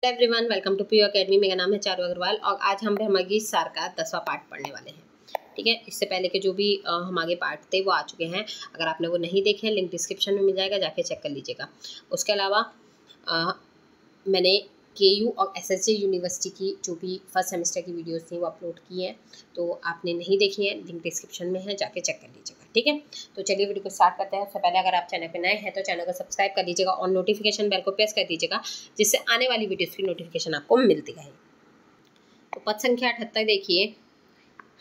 Everyone, welcome to PU academy. मेरा नाम है चारू अग्रवाल और आज हम ब्रह्मगीत सार का 10वां पार्ट पढ़ने वाले हैं। ठीक है, इससे पहले के जो भी हमारे पार्ट थे वो आ चुके हैं। अगर आपने वो नहीं देखे हैं, लिंक डिस्क्रिप्शन में मिल जाएगा, जाके चेक कर लीजिएगा। उसके अलावा मैंने KU और SSJ यूनिवर्सिटी की जो भी फर्स्ट सेमेस्टर की वीडियोस थी वो अपलोड की हैं, तो आपने नहीं देखी है, लिंक डिस्क्रिप्शन में है, जाके चेक कर लीजिएगा। ठीक है, तो चलिए वीडियो को स्टार्ट करते हैं। सबसे पहले अगर आप चैनल पे नए हैं तो चैनल को सब्सक्राइब कर लीजिएगा और नोटिफिकेशन बेल को प्रेस कर दीजिएगा, जिससे आने वाली वीडियोस की नोटिफिकेशन आपको मिलती रहे। तो पद संख्या 78 देखिए।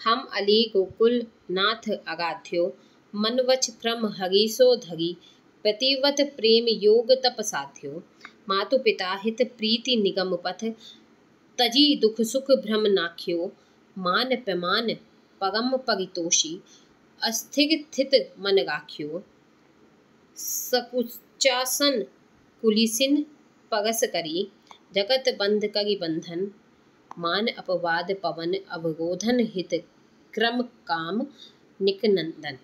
हम अली गोकुल नाथ अगाध्यो मनवच क्रम हरीसो धरी प्रतिवत प्रेम योग तप साध्यो मातु पिता हित प्रीति निगम पथ तजी दुख सुख भ्रम नाख्यो मान पैमान पगम परितोषी अस्थिर स्थित मन राख्यो सकुचासन कुलिसिन परस करी जगत बंध करी बंधन मान अपवाद पवन अवरोधन हित क्रम काम निकनंदन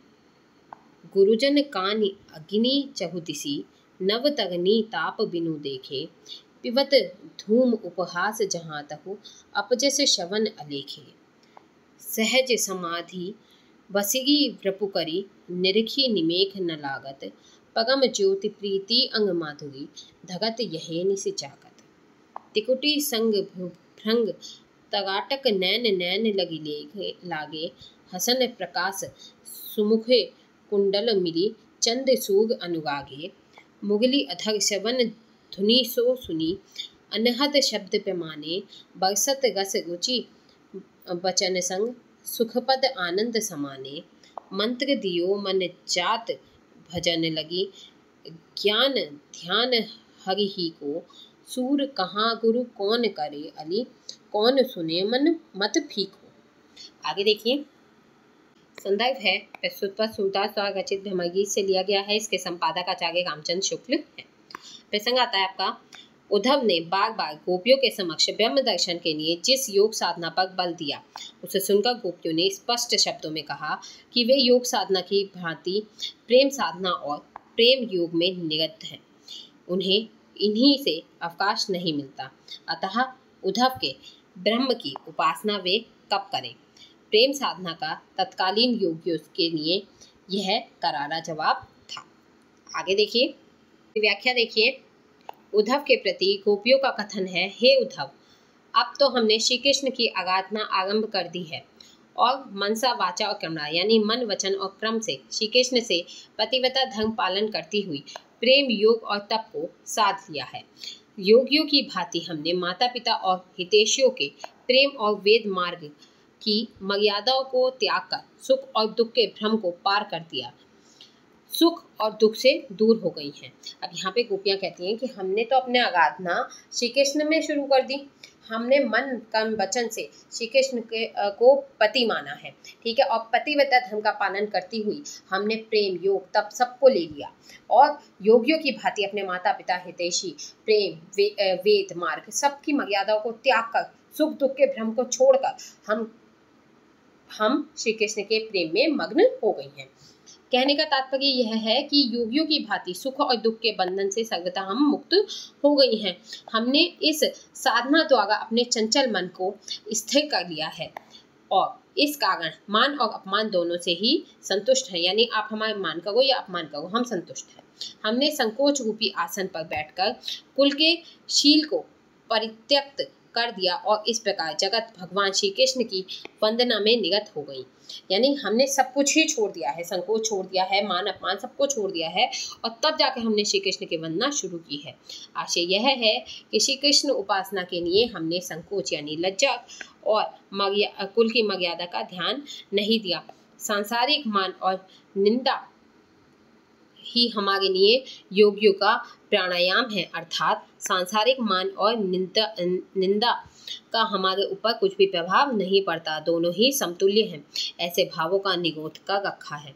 गुरुजन कानि अग्नि चहुदिसी नव तगनी ताप बिनु देखे पिबत धूम उपहास जहाँ तहु अपजस शवन अलेखे सहज समाधि बसिगी व्रपु करी निरखी निमेख न लागत पगम ज्योति प्रीति अंग माधुरी धगत यहे निसि जागत तिकुटी संग भृंग तगाटक नैन नैन लगी लेखे लागे हसन प्रकाश सुमुखे कुंडल मिली चंद सूग अनुगागे मुगली अधर शवन धुनि सो सुनी अनहद शब्द पैमाने बरसत रस रुचि बचन संग सुखपद आनंद समाने मंत्र दियो मन जात भजन लगी ज्ञान ध्यान हरि ही को सूर कहाँ गुरु कौन करे अली कौन सुने मन मत फीको। आगे देखिए, संदर्भ है प्रस्तुत पर सूरदास द्वारा रचित ब्रह्मगीत से लिया गया है। इसके संपादक आचार्य रामचंद्र शुक्ल है। प्रसंग आता है आपका। उद्धव ने बार बार गोपियों के समक्ष ब्रह्म दर्शन के लिए जिस योग साधना पर बल दिया, उसे सुनकर गोपियों ने स्पष्ट शब्दों में कहा कि वे योग साधना की भांति प्रेम साधना और प्रेम योग में निरत हैं। उन्हें इन्हीं से अवकाश नहीं मिलता, अतः उद्धव के ब्रह्म की उपासना वे कब करें। प्रेम साधना का तत्कालीन योगियों के लिए यह करारा जवाब था। आगे देखिए, व्याख्या देखिए। उद्धव के प्रति गोपियों का कथन है, हे उद्धव, अब तो हमने श्री कृष्ण की आराधना आरंभ कर दी है और मनसा वाचा और कर्मणा यानी मन वचन और क्रम से श्री कृष्ण से पतिव्रता धर्म पालन करती हुई प्रेम योग और तप को साध लिया है। योगियों की भांति हमने माता पिता और हितैषियों के प्रेम और वेद मार्ग की मर्यादाओं को त्याग कर सुख और दुख के भ्रम को पार कर दिया, सुख और दुख से दूर हो गई हैं। अब यहाँ पे गोपियाँ कहती हैं कि हमने तो अपने आराधना श्री कृष्ण में शुरू कर दी, हमने मन कर्म वचन से श्री कृष्ण को पति माना है, ठीक है, और पतिव्रता धर्म का पालन करती हुई हमने प्रेम योग तप सबको ले लिया और योगियों की भांति अपने माता पिता हितैषी प्रेम वेद मार्ग सबकी मर्यादाओं को त्याग कर सुख दुख के भ्रम को छोड़कर हम श्री कृष्ण के प्रेम में मग्न हो गई हैं। कहने का तात्पर्य यह है कि योगियों की भांति सुख और दुख के बंधन से सर्वथा हम मुक्त हो गई हैं। हमने इस साधना द्वारा अपने चंचल मन को स्थिर कर लिया है और इस कारण मान और अपमान दोनों से ही संतुष्ट हैं, यानी आप हमारे मान करो या अपमान करो, हम संतुष्ट हैं। हमने संकोच रूपी आसन पर बैठकर कुल के शील को परित्यक्त कर दिया और इस प्रकार जगत भगवान श्री कृष्ण की वंदना में निरत हो गई। यानी हमने सब कुछ ही छोड़ दिया है, संकोच छोड़ दिया है, मान अपमान सबको छोड़ दिया है और तब जाकर हमने श्री कृष्ण की वंदना शुरू की है। आशय यह है कि श्री कृष्ण उपासना के लिए हमने संकोच यानी लज्जा और कुल की मर्यादा का ध्यान नहीं दिया। सांसारिक मान और निंदा ही हमारे लिए योगियों का प्राणायाम है, अर्थात सांसारिक मान और निंदा का हमारे ऊपर कुछ भी प्रभाव नहीं पड़ता, दोनों ही समतुल्य हैं। ऐसे भावों का निरोध कर रखा है।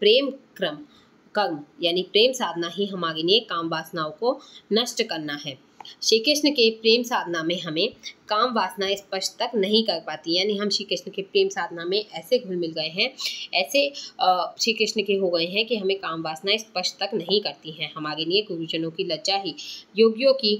प्रेम कर्म यानी प्रेम साधना ही हमारे लिए काम वासनाओं को नष्ट करना है। श्री कृष्ण के प्रेम साधना में हमें काम वासना स्पर्श तक नहीं कर पाती, यानी हम श्री कृष्ण के प्रेम साधना में ऐसे घुल मिल गए हैं, ऐसे श्री कृष्ण के हो गए हैं कि हमें काम वासना स्पर्श तक नहीं करती हैं। हमारे लिए गुरुजनों की लज्जा ही योगियों की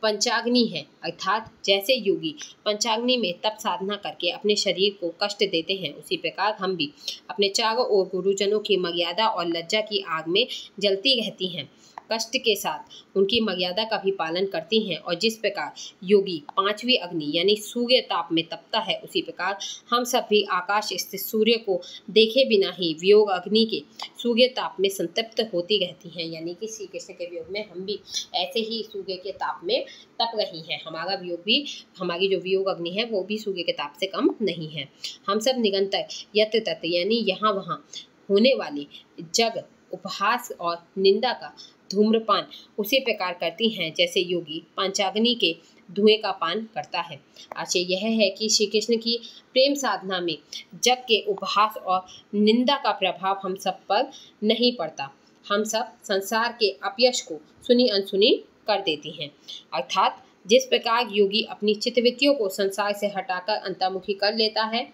पंचाग्नि है, अर्थात जैसे योगी पंचाग्नि में तप साधना करके अपने शरीर को कष्ट देते हैं, उसी प्रकार हम भी अपने चारों ओर गुरुजनों की मर्यादा और लज्जा की आग में जलती रहती हैं, कष्ट के साथ उनकी मर्यादा का भी पालन करती हैं। और जिस प्रकार योगी पांचवी अग्नि यानी सूर्य ताप में तपता है, उसी प्रकार हम सब भी आकाश स्थित सूर्य को देखे बिना ही वियोग अग्नि के सूर्य ताप में संतप्त होती रहती हैं। यानी कि श्री कृष्ण के वियोग में हम भी ऐसे ही सूर्य के ताप में तप रही हैं। हमारा वियोग भी, हमारी जो वियोग अग्नि है वो भी सूर्य के ताप से कम नहीं है। हम सब निरंतर यत्र तत्र यानी यहाँ वहाँ होने वाले जग, उपहास और निंदा का धूम्रपान उसी प्रकार करती हैं जैसे योगी पंचाग्नि के धुएं का पान करता है। आशय यह है कि श्री कृष्ण की प्रेम साधना में जग के उपहास और निंदा का प्रभाव हम सब पर नहीं पड़ता। हम सब संसार के अपयश को सुनी अनसुनी कर देती हैं। अर्थात जिस प्रकार योगी अपनी चित्तवृत्तियों को संसार से हटाकर अंतर्मुखी कर लेता है,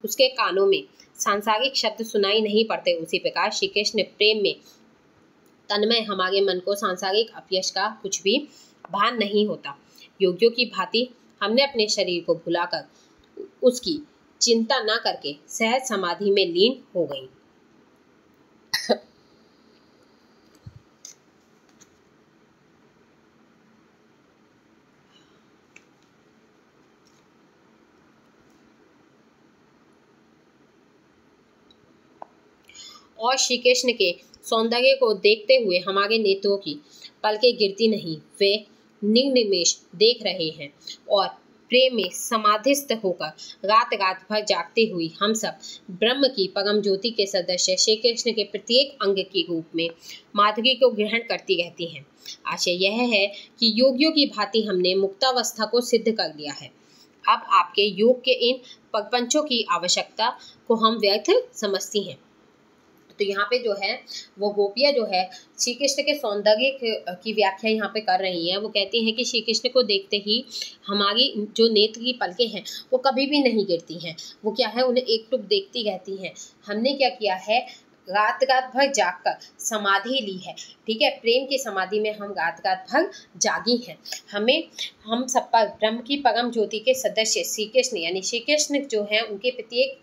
उसके कानों में सांसारिक शब्द सुनाई नहीं पड़ते, उसी प्रकार श्री कृष्ण प्रेम में तन्मय हमारे मन को सांसारिक अपयश का कुछ भी भान नहीं होता। योगियों की भांति हमने अपने शरीर को भुलाकर उसकी चिंता न करके सहज समाधि में लीन हो गई। और श्री कृष्ण के सौंदर्य को देखते हुए हमारे नेत्रों की पलकें गिरती नहीं, वे निर्निमेष देख रहे हैं। और प्रेम में समाधिस्थ होकर रात रात भर जागते हुए हम सब ब्रह्म की परम ज्योति के सदस्य श्री कृष्ण के प्रत्येक अंग के रूप में माधुरी को ग्रहण करती रहती हैं। आशय यह है कि योगियों की भांति हमने मुक्तावस्था को सिद्ध कर लिया है। अब आपके योग के इन प्रपंचों की आवश्यकता को हम व्यर्थ समझती हैं। तो यहाँ पे जो है वो गोपियाँ जो है श्री कृष्ण के सौंदर्य की व्याख्या यहाँ पे कर रही हैं। वो कहती हैं कि श्री कृष्ण को देखते ही हमारी जो नेत्र की पलकें हैं वो कभी भी नहीं गिरती हैं। वो क्या है, उन्हें एक टुक देखती रहती हैं। हमने क्या किया है, रात रात भर जागकर समाधि ली है। ठीक है, प्रेम की समाधि में हम रात रात भर जागी हैं। हम सब पर ब्रह्म की परम ज्योति के सदस्य श्री कृष्ण यानी श्री कृष्ण जो है उनके प्रत्येक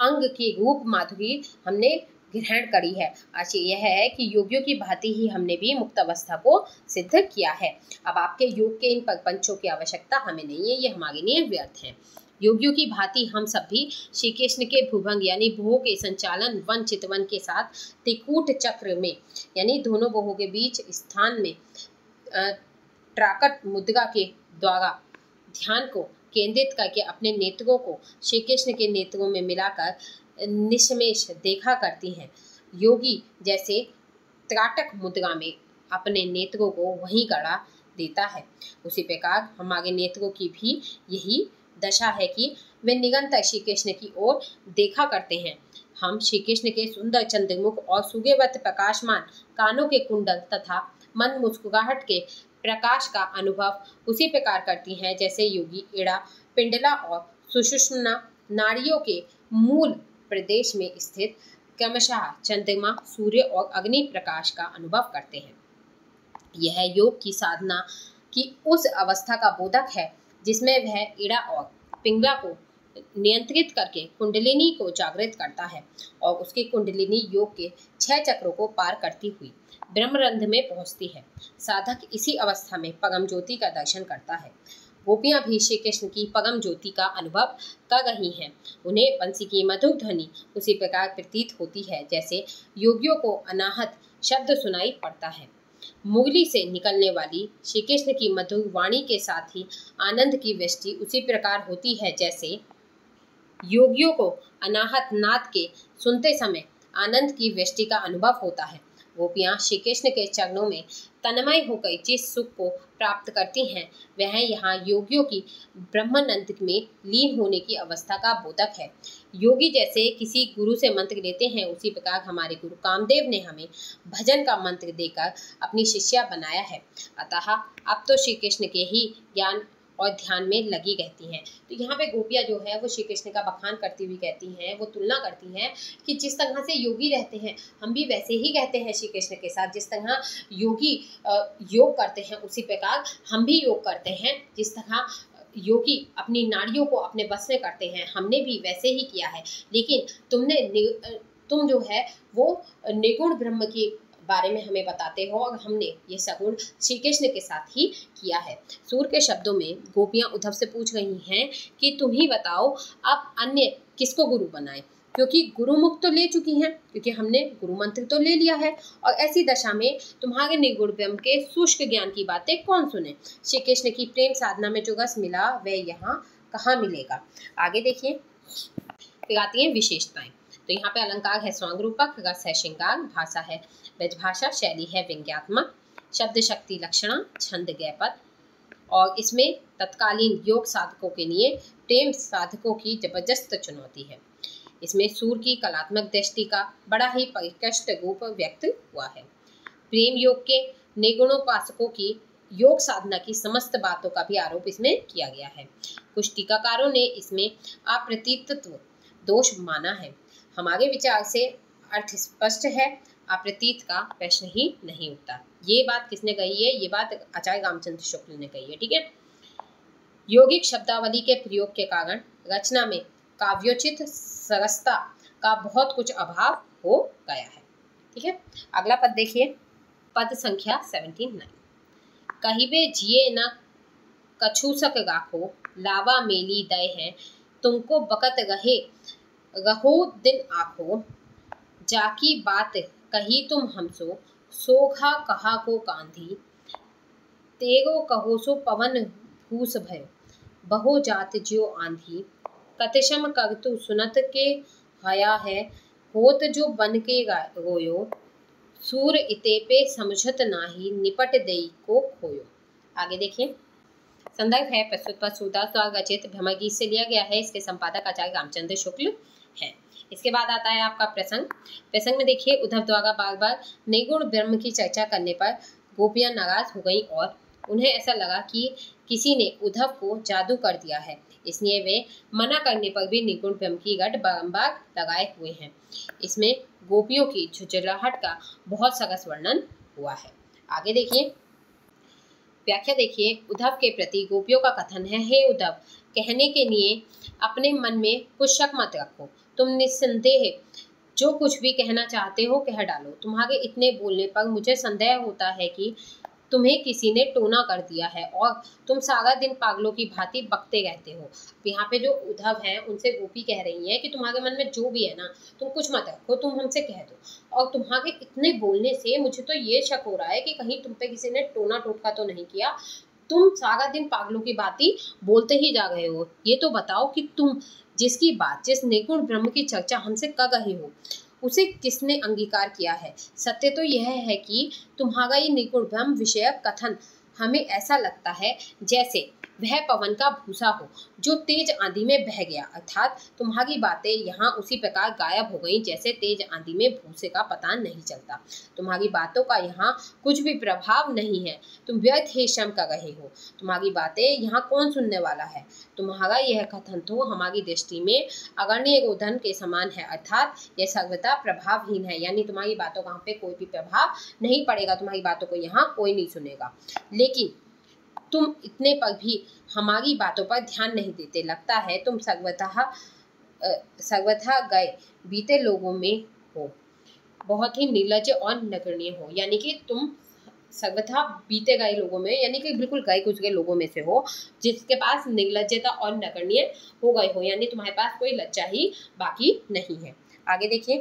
अंग की रूप माधुरी हमने ग्रहण करी है। आशय यह है कि योगियों की भांति ही हमने भी मुक्त अवस्था को सिद्ध किया है। अब आपके योग के इन प्रपंचों की आवश्यकता हमें नहीं है, ये हमारे लिए व्यर्थ है। योगियों की भांति हम सब भी श्री कृष्ण के भुभंग यानी भुवों के संचालन वन चितवन के साथ त्रिकूट चक्र में यानी दोनों भुवों के बीच स्थान में त्राकट मुद्रा के द्वारा ध्यान को केंद्रित करके अपने नेत्रों को श्री कृष्ण के नेत्रों में मिलाकर निशमेष देखा करती हैं। योगी जैसे त्राटक मुद्रा में अपने नेत्रों को वहीं गड़ा देता है, उसी प्रकार हमारे नेत्रों की भी यही दशा है कि वे निरंतर श्री कृष्ण की ओर देखा करते हैं। हम श्री कृष्ण के सुंदर चंद्रमुख और सूर्यवत प्रकाशमान कानों के कुंडल तथा मन मुस्कुराहट के प्रकाश का अनुभव उसी प्रकार करती हैं जैसे योगी इड़ा, पिंडला और सुषुम्ना नाड़ियों के मूल प्रदेश में स्थित क्रमशः चंद्रमा, सूर्य और अग्नि प्रकाश का अनुभव करते हैं। यह योग की साधना की उस अवस्था का बोधक है जिसमें वह इड़ा और पिंगला को नियंत्रित करके कुंडलिनी को जागृत करता है और उसकी कुंडलिनी योग के 6 चक्रों को पार करती हुई ब्रह्मरंध्र में पहुंचती है। साधक इसी अवस्था में परम ज्योति का दर्शन करता है। गोपियां भी श्री कृष्ण की परम ज्योति का अनुभव कर रही हैं। उन्हें बंसी की मधुर ध्वनि उसी प्रकार प्रतीत होती है जैसे योगियों को अनाहत शब्द सुनाई पड़ता है। मुरली से निकलने वाली श्री कृष्ण की मधुर वाणी के साथ ही आनंद की वृष्टि उसी प्रकार होती है जैसे योगियों को अनाहत नाद के सुनते समय आनंद की वृष्टि का अनुभव होता है। गोपियाँ श्री कृष्ण के चरणों में तन्मय होकर जिस सुख को प्राप्त करती हैं वह यहाँ योगियों की ब्रह्मानंद में लीन होने की अवस्था का बोधक है। योगी जैसे किसी गुरु से मंत्र लेते हैं उसी प्रकार हमारे गुरु कामदेव ने हमें भजन का मंत्र देकर अपनी शिष्या बनाया है। अतः अब तो श्री कृष्ण के ही ज्ञान और ध्यान में लगी रहती हैं। तो यहाँ पे गोपियाँ जो है वो श्री कृष्ण का बखान करती हुई कहती हैं, वो तुलना करती हैं कि जिस तरह से योगी रहते हैं हम भी वैसे ही रहते हैं श्री कृष्ण के साथ। जिस तरह योगी योग करते हैं उसी प्रकार हम भी योग करते हैं। जिस तरह योगी अपनी नाड़ियों को अपने बस में करते हैं हमने भी वैसे ही किया है। लेकिन तुम जो है वो निर्गुण ब्रह्म के बारे में हमें बताते हो और हमने ये सगुण श्री कृष्ण के साथ ही किया है। सूर के शब्दों में गोपियाँ उद्धव से पूछ रही हैं कि तुम ही बताओ अब अन्य किसको गुरु बनाए, क्योंकि गुरु मुख तो ले चुकी हैं, क्योंकि हमने गुरु मंत्र तो ले लिया है, और ऐसी दशा में तुम्हारे निर्गुण ब्रह्म के शुष्क ज्ञान की बातें कौन सुने। श्री कृष्ण की प्रेम साधना में जो रस मिला वह यहाँ कहाँ मिलेगा। आगे देखिए, फिर आती है विशेषताएं। तो यहाँ पे अलंकार है स्वांग रूपक, रस है श्रृंगार, भाषा है ब्रजभाषा, शैली है व्यंग्यात्मक, शब्द शक्ति लक्षणा, छंद ज्ञापद, और इसमें तत्कालीन योग साधकों के लिए प्रेम साधकों की जबरदस्त चुनौती है। इसमें सूर की कलात्मक दृष्टि का बड़ा ही परिष्कृत रूप व्यक्त हुआ है। प्रेम योग के निर्गुणोपासकों की योग साधना की समस्त बातों का भी आरोप इसमें किया गया है। कुछ टीकाकारों ने इसमें अप्रतीतत्व दोष माना है। हमारे विचार से अर्थ स्पष्ट है, अप्रतीत का प्रश्न ही नहीं उठता। ये बात किसने कही है? ये बात आचार्य रामचंद्र शुक्ल ने कही है। ठीक है। यौगिक शब्दावली के प्रयोग के कारण रचना में काव्योचित सरसता का बहुत कुछ अभाव हो गया है। ठीक है। अगला पद देखिए, पद संख्या 79। कहिबे जिये न कछूसक गाखो, लावा मेली दय है, तुमको बकत रहो दिन आखो, जाकी बात कही तुम हमसो, सोघा कहा को कांधी, तेगो कहो सो पवन भूस भयो, बहो जात ज्यो आंधी, कतिशम करतु सुनत के हया है, होत जो बन के रोयो, सूर इते पे समझत नाही, निपट देई को खोयो। आगे देखिए, संदर्भ है प्रस्तुत पद सूरदास द्वारा रचित भ्रमर गीत से लिया गया है। इसके संपादक आचार्य रामचंद्र शुक्ल हैं। इसके बाद आता है आपका प्रसंग में देखिए, उद्धव द्वारा बार बार निर्गुण ब्रह्म की चर्चा करने पर गोपियां नाराज हो गईं और उन्हें ऐसा लगा कि किसी ने उद्धव को जादू कर दिया है, इसलिए वे मना करने पर भी निर्गुण ब्रह्म की रट बारंबार लगाए हुए हैं। इसमें गोपियों की झुंझलाहट का बहुत सरस वर्णन हुआ है। आगे देखिए, व्याख्या देखिए। उद्धव के प्रति गोपियों का कथन है, हे उद्धव, कहने के लिए अपने मन में कुछ शक मत रखो, तुम निस्संदेह जो कुछ भी कहना चाहते हो कह डालो। तुम्हारे इतने बोलने पर मुझे संदेह होता है कि तुम्हें किसी ने टोना कर दिया है और तुम सारा दिन पागलों की भांति बकते रहते हो। यहाँ पे जो उद्धव हैं उनसे गोपी कह रही हैं कि तुम्हारे मन में जो भी है ना, तुम कुछ मत रखो, तुम हमसे कह दो। और तुम्हारे इतने बोलने से मुझे तो ये शक हो रहा है कि कहीं तुम पे किसी ने टोना टोटका तो नहीं किया, तुम सारा दिन पागलों की भांति बोलते ही जा रहे हो। ये तो बताओ कि तुम जिस निर्गुण ब्रह्म की चर्चा हमसे कर रहे हो उसे किसने अंगीकार किया है। सत्य तो यह है कि तुम्हारा ये निर्गुण ब्रह्म विषयक कथन हमें ऐसा लगता है जैसे वह पवन का भूसा हो जो तेज आंधी में बह गया, अर्थात तुम्हारी बातें यहाँ उसी प्रकार गायब हो गई जैसे तेज आंधी में भूसे का पता नहीं चलता। तुम्हारी बातों का यहाँ कुछ भी प्रभाव नहीं है, तुम व्यर्थ ही श्रम कर रहे हो। तुम्हारी बातें यहाँ कौन सुनने वाला है? तुम्हारा यह कथन तो हमारी दृष्टि में अगण्य गोधन के समान है, अर्थात यह सर्वथा प्रभावहीन है, यानी तुम्हारी बातों का हम पे कोई भी प्रभाव नहीं पड़ेगा, तुम्हारी बातों को यहाँ कोई नहीं सुनेगा। लेकिन तुम इतने पर भी हमारी बातों पर ध्यान नहीं देते, लगता है तुम सर्वथा गए बीते लोगों में हो, बहुत ही निर्लज्ज और नगण्य हो। यानी कि तुम सर्वथा बीते गए लोगों में, यानी कि बिल्कुल गए गुजरे लोगों में से हो जिसके पास निर्लज्जता और नगण्य हो गए हो, यानी तुम्हारे पास कोई लज्जा ही बाकी नहीं है। आगे देखिए,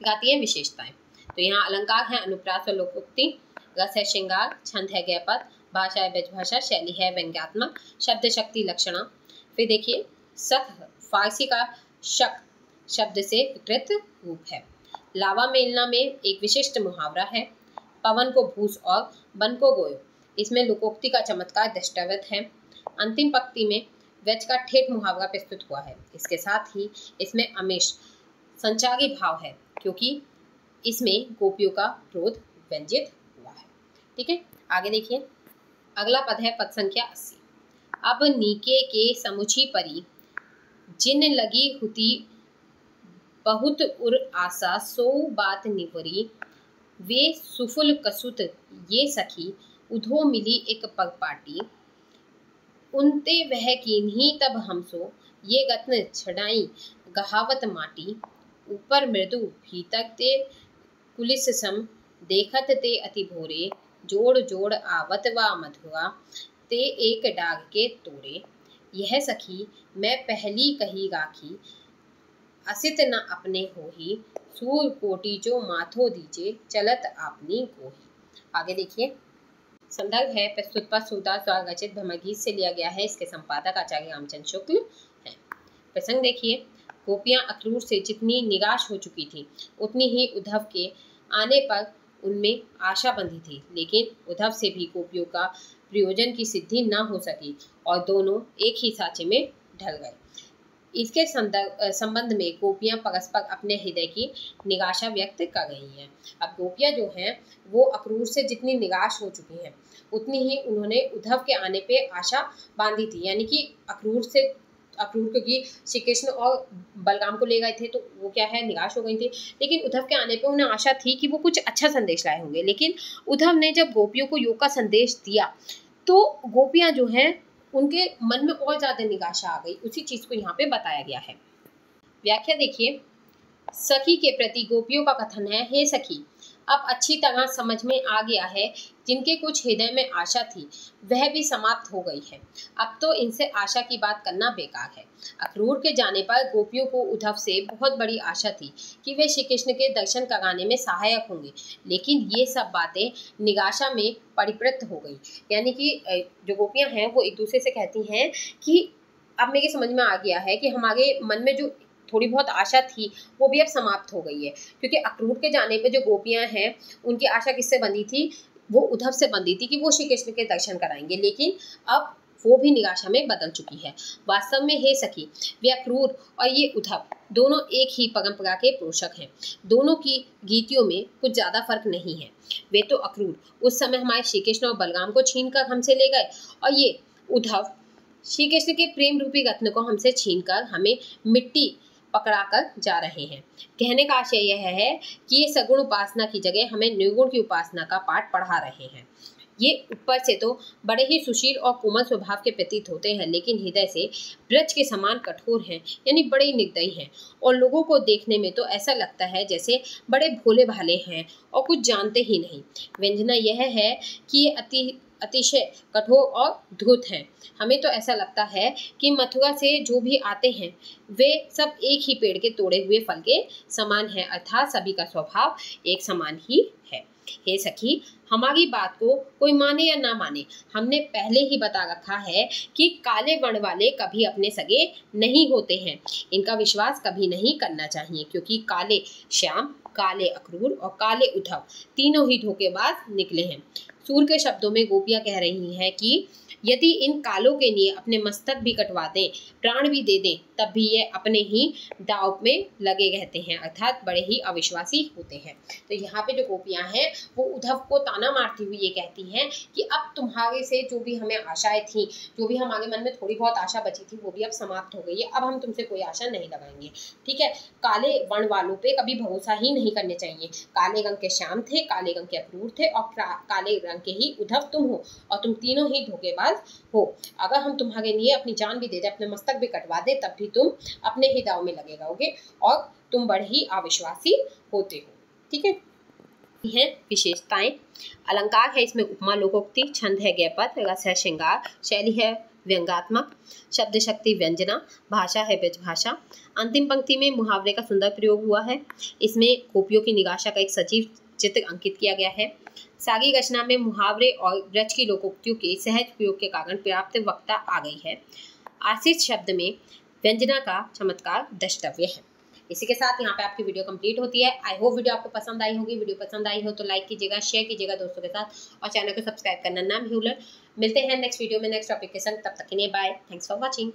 गाती है विशेषताएं। तो यहाँ अलंकार है अनुप्रास और लोकोक्ति, रस है श्रृंगार, छंद है ज्ञापद, भाषा है ब्रजभाषा, शैली है व्यंग्यात्मक, शब्द शक्ति लक्षणा। फिर देखिए, सख फारसी का शक शब्द से विकृत रूप है। लावा मेलना में एक विशिष्ट मुहावरा है, पवन को भूस और बन को गोयो। इसमें लोकोक्ति का चमत्कार दृष्टावत है। अंतिम पंक्ति में व्यज का ठेठ मुहावरा प्रस्तुत हुआ है। इसके साथ ही इसमें आमिष संचारी भाव है, क्योंकि इसमें गोपियों का क्रोध व्यंजित हुआ है। ठीक है। आगे देखिए, अगला पद है पद संख्या 80। अब नीके के समुची परी, जिन लगी हुती बहुत उर आशा, सो बात निवरी, वे सुफुल कसुत ये सखी, उधो मिली एक पगपाटी, उनते वह कीन्ही तब हमसो, ये गत्न छड़ाई गहावत माटी, ऊपर मृदु भीतर ते कुलिस सम, देखत ते अति भोरे, जोड़ जोड़ आवत वा मधुआ, ते एक डाग के तोड़े, यह सखी मैं पहली कही गाखी, असित न अपने होही, सूर कोटि जो माथो दीजे, चलत आपनी गोही। आगे देखिए, संदर्भ है प्रस्तुत पर सूरदास द्वारा रचित भ्रमरगीत से लिया गया है। इसके संपादक आचार्य रामचंद्र शुक्ल हैं। प्रसंग देखिए, गोपियां अक्रूर से जितनी निराश हो चुकी थी, उतनी ही उद्धव के आने पर उनमें आशा बंधी थी, लेकिन उद्धव से भी गोपियों का प्रयोजन की सिद्धि न हो सकी और दोनों एक ही साँचे में ढल गए। इसके संबंध में गोपियां परस्पर अपने हृदय की निराशा व्यक्त कर रही हैं। अब गोपियां जो हैं वो अक्रूर से जितनी निराश हो चुकी हैं, उतनी ही उन्होंने उद्धव के आने पे आशा बांधी थी। यानी कि अक्रूर क्योंकि श्री कृष्ण और बलराम को ले गए थे, तो वो क्या है, निराश हो गई थी, लेकिन उद्धव के आने पे उन्हें आशा थी कि वो कुछ अच्छा संदेश लाए होंगे। लेकिन उद्धव ने जब गोपियों को योग का संदेश दिया, तो गोपियां जो हैं उनके मन में और ज्यादा निराशा आ गई। उसी चीज को यहाँ पे बताया गया है। व्याख्या देखिए, सखी के प्रति गोपियों का कथन है, हे सखी, अब अच्छी तरह समझ में आ गया है, जिनके कुछ हृदय में आशा थी वह भी समाप्त हो गई है। अब तो इनसे आशा की बात करना बेकार है। अक्रूर के जाने पर गोपियों को उद्धव से बहुत बड़ी आशा थी कि वे श्री कृष्ण के दर्शन कराने में सहायक होंगे, लेकिन ये सब बातें निराशा में परिपृत हो गई। यानी कि जो गोपियां हैं वो एक दूसरे से कहती हैं कि अब मेरे समझ में आ गया है कि हमारे मन में जो थोड़ी बहुत आशा थी वो भी अब समाप्त हो गई है, क्योंकि अक्रूर के जाने पे जो गोपियां हैं उनकी आशा किससे बंधी थी, वो उद्धव से बंधी थी कि वो श्री कृष्ण के दर्शन कराएंगे, लेकिन अब वो भी निराशा में बदल चुकी है। वास्तव में हे सखी, वे अक्रूर और ये उद्धव दोनों एक ही परंपरा के पोषक हैं। दोनों की गीतियों में कुछ ज्यादा फर्क नहीं है। वे तो अक्रूर उस समय हमारे श्री कृष्ण और बलराम को छीन कर हमसे ले गए, और ये उद्धव श्री कृष्ण के प्रेम रूपी रत्न को हमसे छीनकर हमें मिट्टी पकड़ाकर जा रहे हैं। कहने का आशय यह है कि ये सगुण उपासना की जगह हमें निर्गुण की उपासना का पाठ पढ़ा रहे हैं। ये ऊपर से तो बड़े ही सुशील और कोमल स्वभाव के प्रतीत होते हैं, लेकिन हृदय से ब्रज के समान कठोर हैं, यानी बड़े ही निर्दयी हैं, और लोगों को देखने में तो ऐसा लगता है जैसे बड़े भोले भाले हैं और कुछ जानते ही नहीं। व्यंजना यह है कि ये अतिशय कठोर और धूर्त हैं। हमें तो ऐसा लगता है कि मथुरा से जो भी आते हैं वे सब एक ही पेड़ के तोड़े हुए फल के समान हैं, अर्थात सभी का स्वभाव एक समान ही है। हे सखी, हमारी बात को कोई माने या ना माने, हमने पहले ही बता रखा है कि काले वर्ण वाले कभी अपने सगे नहीं होते हैं। इनका विश्वास कभी नहीं करना चाहिए, क्योंकि काले श्याम, काले अक्रूर और काले उद्धव तीनों ही धोखेबाज निकले हैं। सूर के शब्दों में गोपियां कह रही हैं कि यदि इन कालों के लिए अपने मस्तक भी कटवा दें, प्राण भी दे दें, तब भी ये अपने ही दाव में लगे रहते हैं, अर्थात बड़े ही अविश्वासी होते हैं। तो यहाँ पे जो गोपियां हैं वो उद्धव को ताना मारती हुई ये कहती हैं कि अब तुम्हारे से जो भी हमें आशाएं थी, जो भी हमारे मन में थोड़ी बहुत आशा बची थी, वो भी अब समाप्त हो गई है। अब हम तुमसे कोई आशा नहीं लगाएंगे, ठीक है। काले वर्ण वालों पे कभी भरोसा ही नहीं करने चाहिए। काले रंग के श्याम थे, काले रंग के अक्रूर थे, और काले रंग के ही उद्धव तुम हो, और तुम तीनों ही धोखेबाज हो। अगर हम तुम्हारे लिए अपनी जान भी दे दे, अपने मस्तक भी कटवा दे, तब भी तुम अपने ही दाव में लगे रहोगे और तुम बड़े ही अविश्वासी होते हो, ठीक है। हैं विशेषताएं, अलंकार है इसमें उपमा लोकोक्ति, छंद है गैपद, रस है श्रृंगार, शैली है व्यंग्यात्मक, शब्द शक्ति व्यंजना, भाषा है ब्रज भाषा। अंतिम पंक्ति में मुहावरे का सुंदर प्रयोग हुआ है। इसमें गोपियों की निराशा का एक सजीव चित्र अंकित किया गया है। सागी रचना में मुहावरे और ब्रज की लोकोक्तियों के सहज प्रयोग के कारण पर्याप्त वक्ता आ गई है। आश्रित शब्द में व्यंजना का चमत्कार द्रष्टव्य है। इसी के साथ यहाँ पे आपकी वीडियो कंप्लीट होती है। आई होप वीडियो आपको पसंद आई होगी। वीडियो पसंद आई हो तो लाइक कीजिएगा, शेयर कीजिएगा दोस्तों के साथ, और चैनल को सब्सक्राइब करना ना भूलें। मिलते हैं नेक्स्ट वीडियो में नेक्स्ट टॉपिक के संग। तब तक के लिए बाय, थैंक्स फॉर वॉचिंग।